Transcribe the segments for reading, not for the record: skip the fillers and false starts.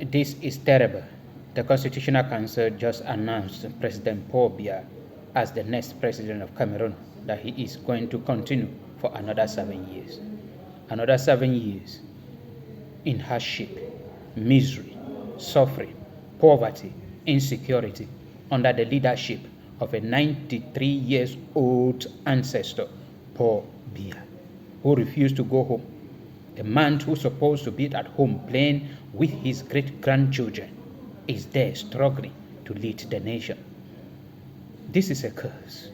This is terrible. The Constitutional Council just announced President Paul Biya as the next president of Cameroon, that he is going to continue for another 7 years. Another 7 years in hardship, misery, suffering, poverty, insecurity, under the leadership of a 93 years old ancestor, Paul Biya, who refused to go home. The man who's supposed to be at home playing with his great-grandchildren is there struggling to lead the nation. This is a curse.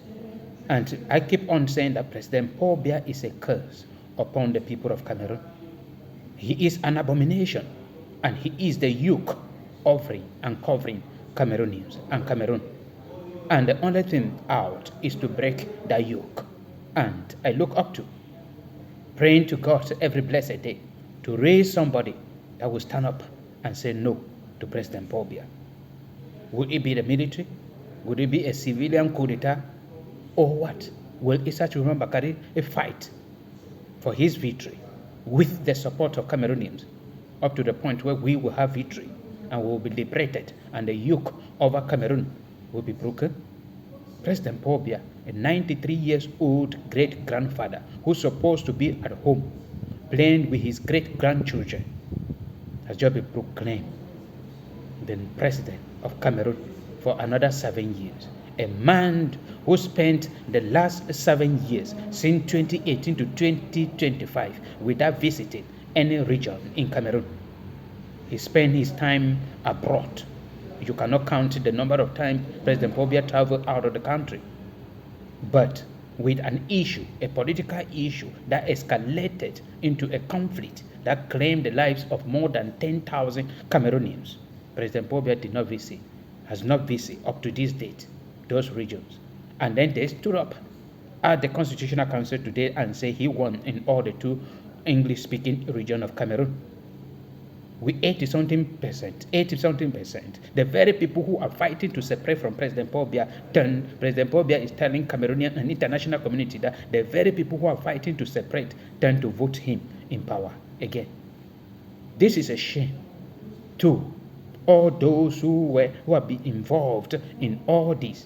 And I keep on saying that President Paul Biya is a curse upon the people of Cameroon. He is an abomination, and he is the yoke offering and covering Cameroonians and Cameroon. And the only thing out is to break that yoke. And I look up to, praying to God every blessed day, to raise somebody that will stand up and say no to President Paul Biya. Would it be the military? Would it be a civilian coup d'etat? Or what? Will Issa Chuma Bakari fight for his victory with the support of Cameroonians up to the point where we will have victory and we will be liberated and the yoke over Cameroon will be broken? President Paul Biya, a 93 years old great-grandfather who's supposed to be at home playing with his great-grandchildren, has just been proclaimed the president of Cameroon for another 7 years. A man who spent the last 7 years, since 2018 to 2025, without visiting any region in Cameroon. He spent his time abroad. You cannot count the number of times President Paul Biya traveled out of the country. But with an issue, a political issue that escalated into a conflict that claimed the lives of more than 10,000 Cameroonians, President Paul Biya did not visit, has not visited up to this date those regions. And then they stood up at the Constitutional Council today and say he won in all the 2 English-speaking regions of Cameroon. With 80-something percent, the very people who are fighting to separate from President Paul Biya, President Paul Biya is telling Cameroonian and international community that the very people who are fighting to separate turn to vote him in power again. This is a shame to all those who have been involved in all this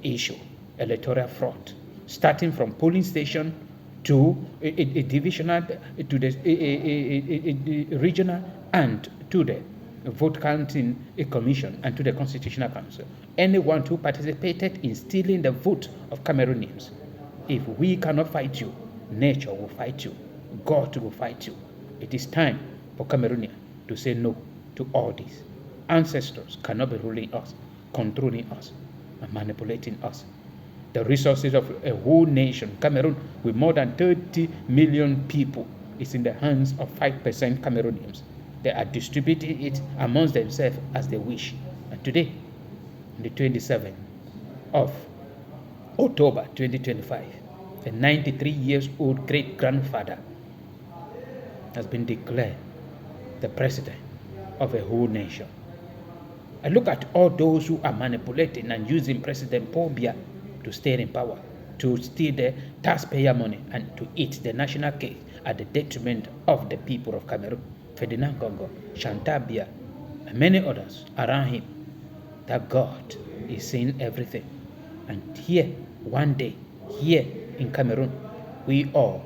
issue, electoral fraud, starting from polling station to a divisional, to the regional, and to the vote counting commission, and to the Constitutional Council. Anyone who participated in stealing the vote of Cameroonians, if we cannot fight you, nature will fight you, God will fight you. It is time for Cameroonians to say no to all this. Ancestors cannot be ruling us, controlling us, and manipulating us. The resources of a whole nation, Cameroon, with more than 30 million people, is in the hands of 5% Cameroonians. They are distributing it amongst themselves as they wish. And today, the 27th of October 2025, a 93 years old great-grandfather has been declared the president of a whole nation. I look at all those who are manipulating and using President Paul Biya to stay in power, to steal the taxpayer money and to eat the national cake at the detriment of the people of Cameroon. Ferdinand Gongo, Chantal Biya, and many others around him, that God is seeing everything. And here, one day, here in Cameroon, we all